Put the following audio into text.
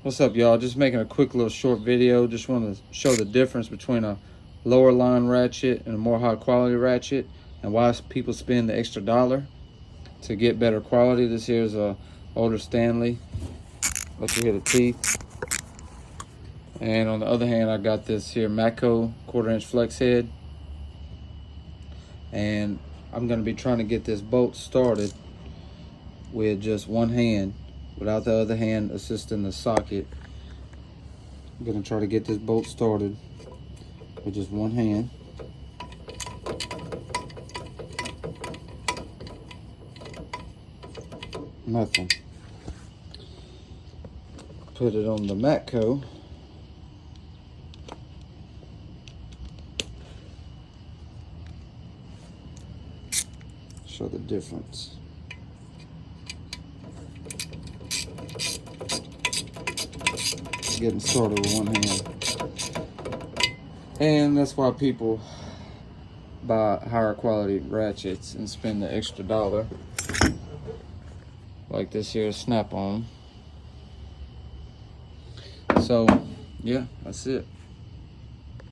What's up, y'all? Just making a quick little short video. Just want to show the difference between a lower line ratchet and a more high quality ratchet, and why people spend the extra $1 to get better quality. This here is a older Stanley. Let you hear the teeth. And on the other hand, I got this here Matco 1/4" flex head, and I'm going to be trying to get this bolt started with just one hand, without the other hand assisting the socket. I'm going to try to get this bolt started with just one hand. Nothing. Put it on the Matco. Show the difference. Getting started with one hand. And that's why people buy higher quality ratchets and spend the extra $1. Like this here Snap-on. So yeah, that's it.